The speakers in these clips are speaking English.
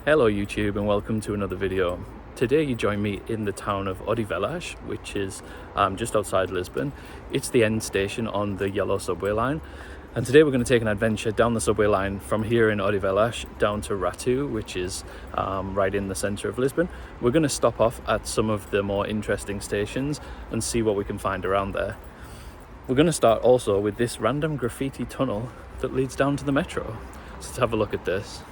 Hello YouTube and welcome to another video. Today you join me in the town of Odivelas, which is just outside Lisbon. It's the end station on the yellow subway line, and today we're going to take an adventure down the subway line from here in Odivelas down to Rato, which is right in the centre of Lisbon. We're going to stop off at some of the more interesting stations and see what we can find around there. We're going to start also with this random graffiti tunnel that leads down to the metro. So let's have a look at this.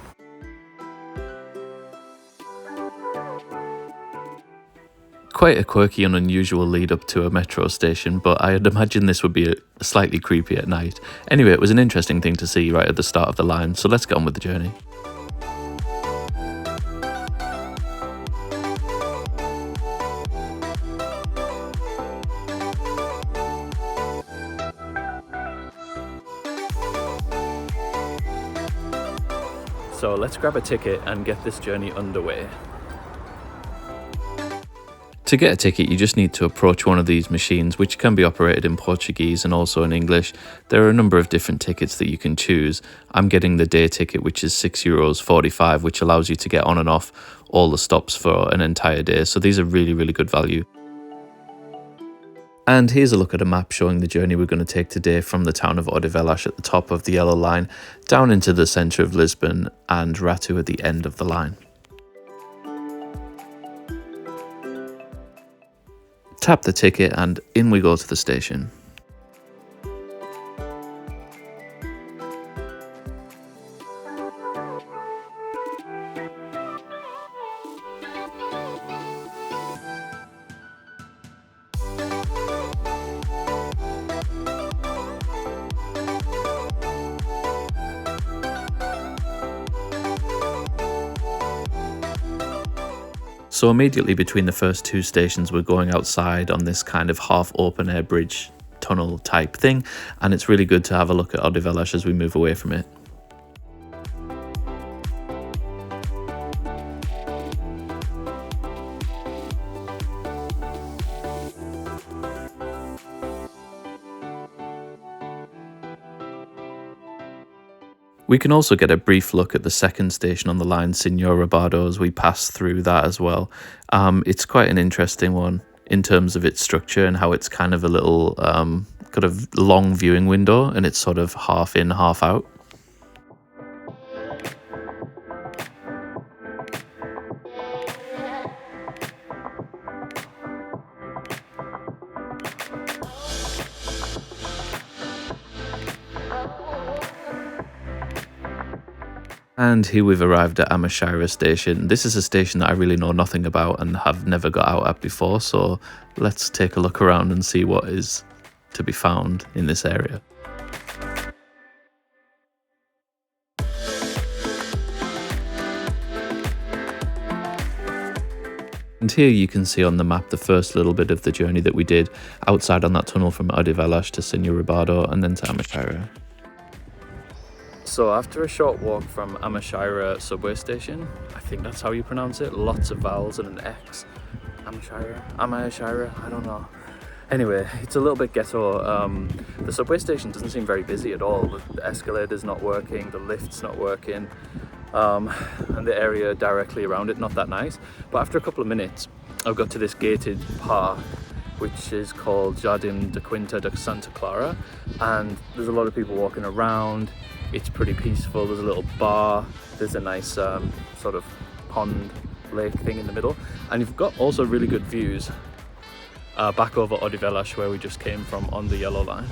Quite a quirky and unusual lead up to a metro station, but I had imagined this would be slightly creepy at night. Anyway, it was an interesting thing to see right at the start of the line, so let's get on with the journey. So let's grab a ticket and get this journey underway. To get a ticket, you just need to approach one of these machines, which can be operated in Portuguese and also in English. There are a number of different tickets that you can choose. I'm getting the day ticket, which is €6.45, which allows you to get on and off all the stops for an entire day. So these are really good value. And here's a look at a map showing the journey we're going to take today from the town of Odivelas at the top of the yellow line, down into the centre of Lisbon and Rato at the end of the line. Tap the ticket and in we go to the station. So immediately between the first two stations, we're going outside on this kind of half open air bridge tunnel type thing, and it's really good to have a look at Odivelas as we move away from it. We can also get a brief look at the second station on the line, Rato, as we pass through that as well. It's quite an interesting one in terms of its structure and how it's kind of a little kind of long viewing window, and it's sort of half in, half out. And here we've arrived at Amachaira station. This is a station that I really know nothing about and have never got out at before, so let's take a look around and see what is to be found in this area. And here you can see on the map the first little bit of the journey that we did outside on that tunnel from Odivelas to Rato and then to Amachaira. So after a short walk from Amachaira subway station, I think that's how you pronounce it, lots of vowels and an X. Amachaira, I don't know. Anyway, it's a little bit ghetto. The subway station doesn't seem very busy at all. The escalator's not working, the lift's not working, and the area directly around it, not that nice. But after a couple of minutes, I've got to this gated park, which is called Jardim da Quinta de Santa Clara, and there's a lot of people walking around. It's pretty peaceful. There's a little bar, there's a nice sort of pond lake thing in the middle, and you've got also really good views back over Odivelas where we just came from on the yellow line.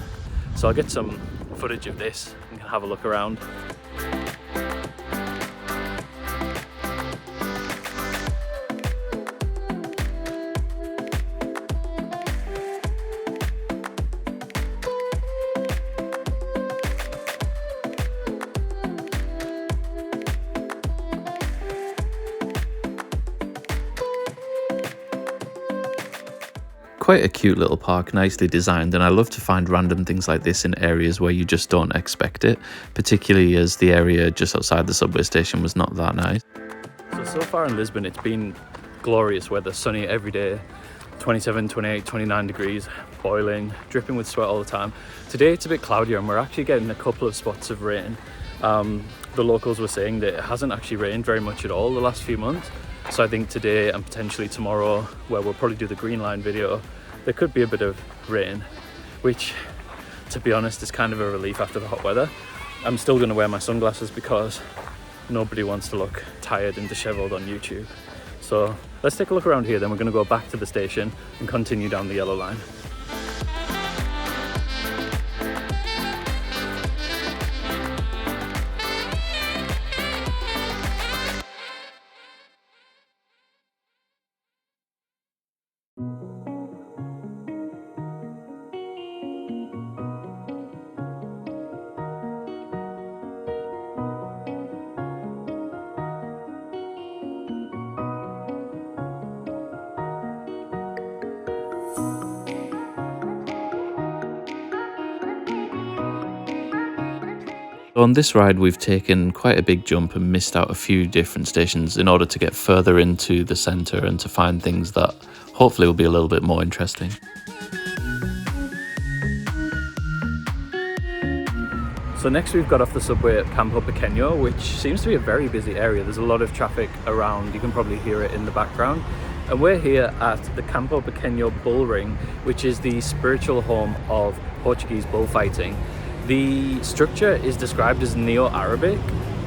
So I'll get some footage of this and have a look around. Quite a cute little park, nicely designed, and I love to find random things like this in areas where you just don't expect it, particularly as the area just outside the subway station was not that nice. So far in Lisbon it's been glorious weather, sunny every day, 27, 28, 29 degrees, boiling, dripping with sweat all the time. Today it's a bit cloudier and we're actually getting a couple of spots of rain. the locals were saying that it hasn't actually rained very much at all the last few months. So I think today and potentially tomorrow, where we'll probably do the Green Line video, there could be a bit of rain, which, to be honest, is kind of a relief after the hot weather. I'm still going to wear my sunglasses because nobody wants to look tired and disheveled on YouTube. So let's take a look around here, then we're going to go back to the station and continue down the Yellow Line. On this ride, we've taken quite a big jump and missed out a few different stations in order to get further into the centre and to find things that hopefully will be a little bit more interesting. So next we've got off the subway at Campo Pequeño, which seems to be a very busy area. There's a lot of traffic around, you can probably hear it in the background. And we're here at the Campo Pequeño Bull Ring, which is the spiritual home of Portuguese bullfighting. The structure is described as Neo-Arabic,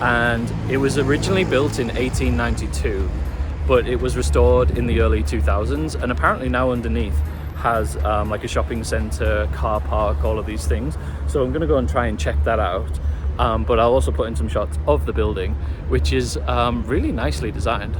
and it was originally built in 1892, but it was restored in the early 2000s, and apparently now underneath has like a shopping centre, car park, all of these things. So I'm going to go and try and check that out, but I'll also put in some shots of the building, which is really nicely designed.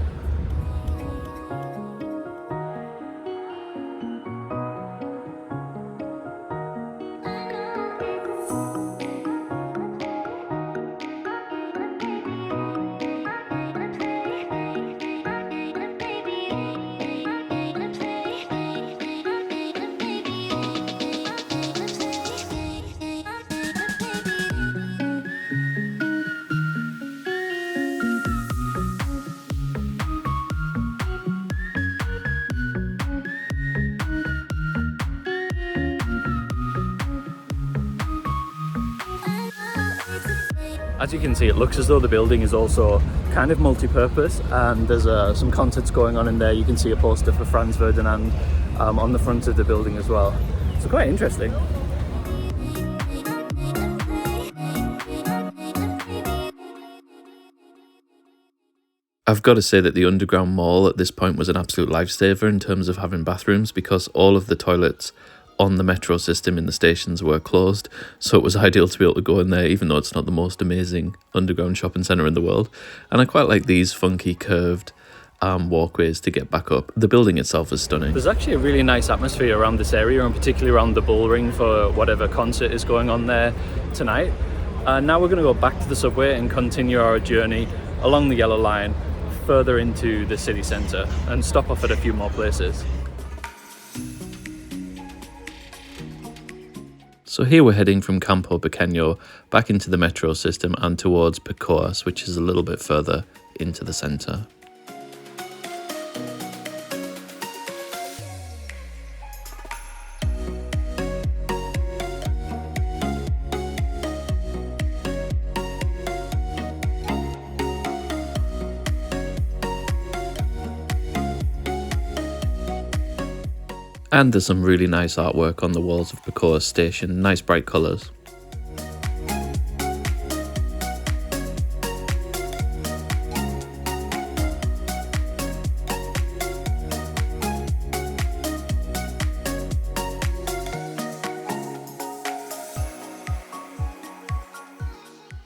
As you can see, it looks as though the building is also kind of multi-purpose, and there's some concerts going on in there. You can see a poster for Franz Ferdinand on the front of the building as well. So quite interesting. I've got to say that the underground mall at this point was an absolute lifesaver in terms of having bathrooms, because all of the toilets on the metro system in the stations were closed, so it was ideal to be able to go in there, even though it's not the most amazing underground shopping centre in the world. And I quite like these funky curved walkways to get back up. The building itself is stunning. There's actually a really nice atmosphere around this area, and particularly around the Bull Ring for whatever concert is going on there tonight. Now we're going to go back to the subway and continue our journey along the Yellow Line further into the city centre and stop off at a few more places. So here we're heading from Campo Pequeño back into the metro system and towards Picoas, which is a little bit further into the centre. And there's some really nice artwork on the walls of Picoas station, nice bright colours.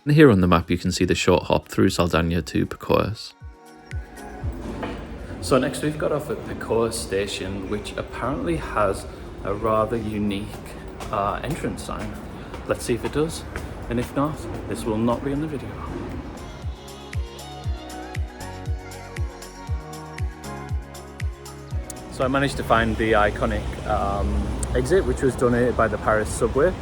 And here on the map you can see the short hop through Saldanha to Picoas. So next we've got off at Picoas station, which apparently has a rather unique entrance sign. Let's see if it does, and if not, this will not be in the video. So I managed to find the iconic exit, which was donated by the Paris subway.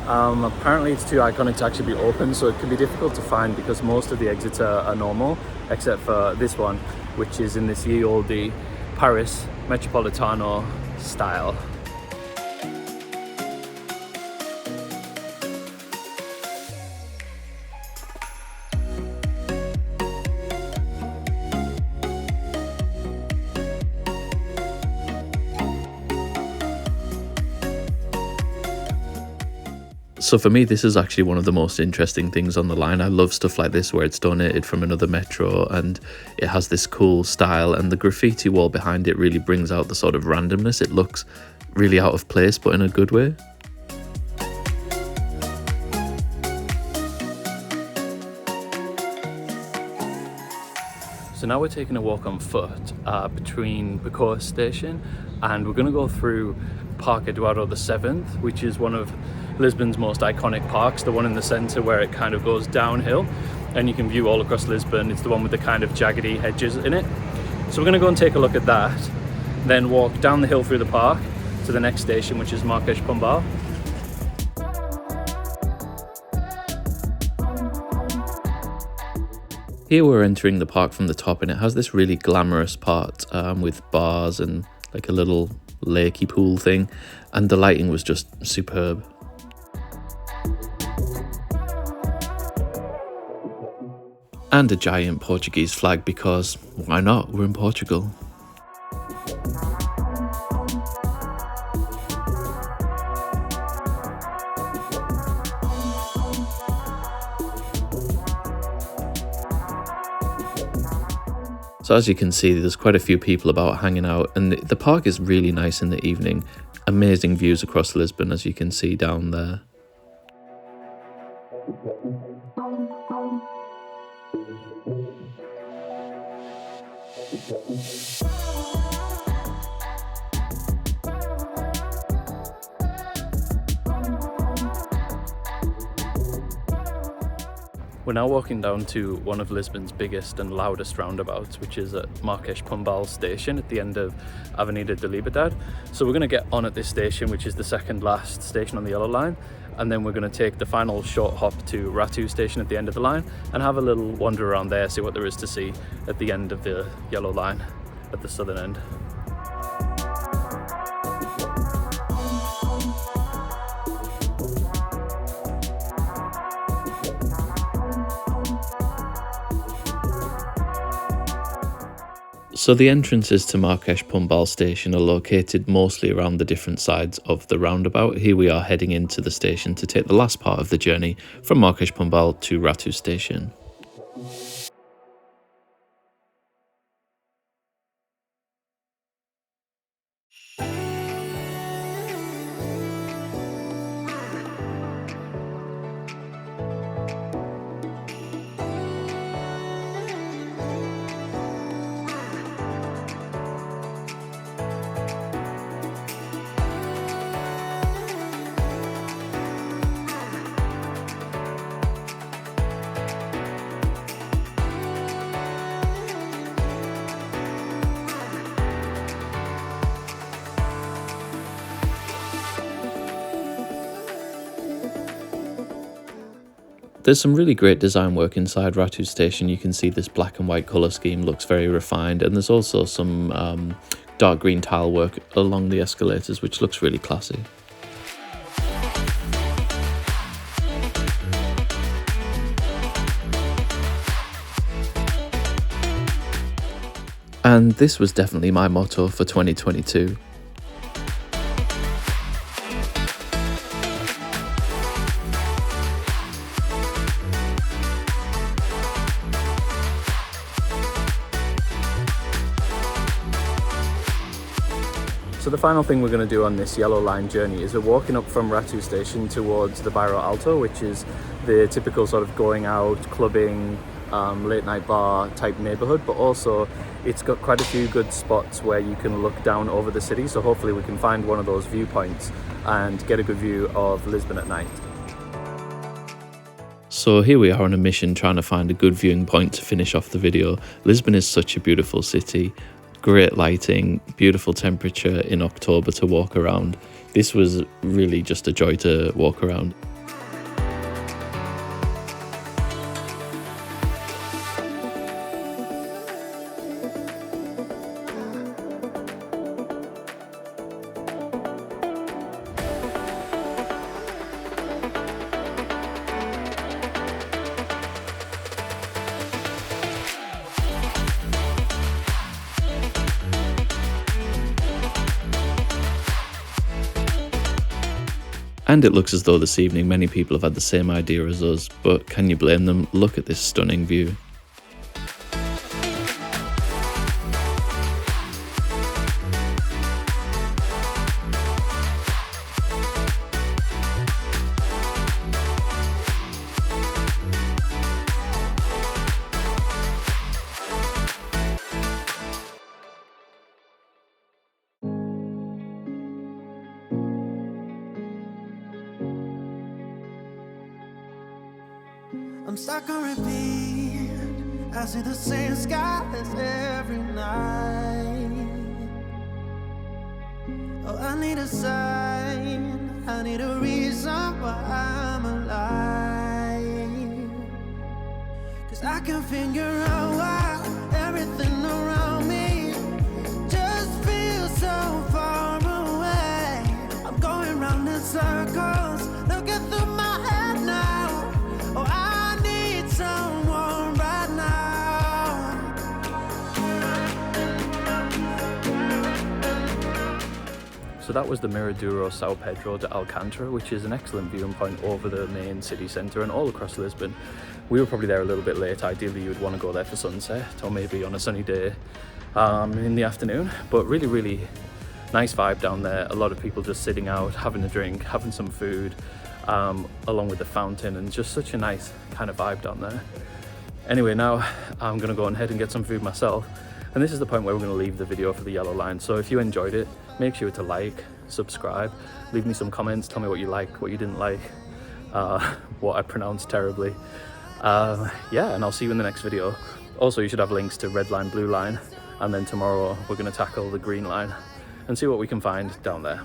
Apparently it's too iconic to actually be open, so it can be difficult to find because most of the exits are normal, except for this one, which is in this ye olde Paris Metropolitano style. So for me, this is actually one of the most interesting things on the line. I love stuff like this where it's donated from another metro and it has this cool style, and the graffiti wall behind it really brings out the sort of randomness. It looks really out of place, but in a good way. So now we're taking a walk on foot between Bacoa station, and we're going to go through Park Eduardo VII, which is one of Lisbon's most iconic parks, the one in the centre where it kind of goes downhill and you can view all across Lisbon. It's the one with the kind of jaggedy hedges in it. So we're going to go and take a look at that, then walk down the hill through the park to the next station, which is Marques Pombal. Here we're entering the park from the top, and it has this really glamorous part with bars and like a little lakey pool thing, and the lighting was just superb. And a giant Portuguese flag, because why not? We're in Portugal. So as you can see, there's quite a few people about hanging out, and the park is really nice in the evening. Amazing views across Lisbon, as you can see down there. We're now walking down to one of Lisbon's biggest and loudest roundabouts, which is at Marques Pombal station at the end of Avenida de Liberdade. So we're going to get on at this station, which is the second last station on the yellow line, and then we're going to take the final short hop to Rato station at the end of the line and have a little wander around there, see what there is to see at the end of the yellow line at the southern end. So the entrances to Marques Pombal station are located mostly around the different sides of the roundabout. Here we are heading into the station to take the last part of the journey from Marques Pombal to Rato station. There's some really great design work inside Rato station. You can see this black and white colour scheme looks very refined, and there's also some dark green tile work along the escalators, which looks really classy. And this was definitely my motto for 2022. So the final thing we're going to do on this yellow line journey is we're walking up from Rato station towards the Bairro Alto, which is the typical sort of going out, clubbing, late night bar type neighborhood, but also it's got quite a few good spots where you can look down over the city. So hopefully we can find one of those viewpoints and get a good view of Lisbon at night. So here we are on a mission trying to find a good viewing point to finish off the video. Lisbon is such a beautiful city. Great lighting, beautiful temperature in October to walk around. This was really just a joy to walk around. And it looks as though this evening many people have had the same idea as us, but can you blame them? Look at this stunning view. I'm stuck on repeat. I see the same skies every night. Oh, I need a sign. I need a reason why I'm alive. 'Cause I can figure out why everything around me just feels so far away. I'm going round in circles, looking through my head now. Oh, I need someone right now. So that was the Miraduro São Pedro de Alcântara, which is an excellent viewing point over the main city centre and all across Lisbon. We were probably there a little bit late. Ideally, you would want to go there for sunset or maybe on a sunny day in the afternoon. But really, really nice vibe down there. A lot of people just sitting out, having a drink, having some food, along with the fountain, and just such a nice kind of vibe down there. Anyway, now I'm going to go ahead and get some food myself. And this is the point where we're going to leave the video for the yellow line. So if you enjoyed it, make sure to like, subscribe, leave me some comments, tell me what you liked, what you didn't like, what I pronounced terribly. Yeah, and I'll see you in the next video. Also, you should have links to red line, blue line, and then tomorrow we're going to tackle the green line and see what we can find down there.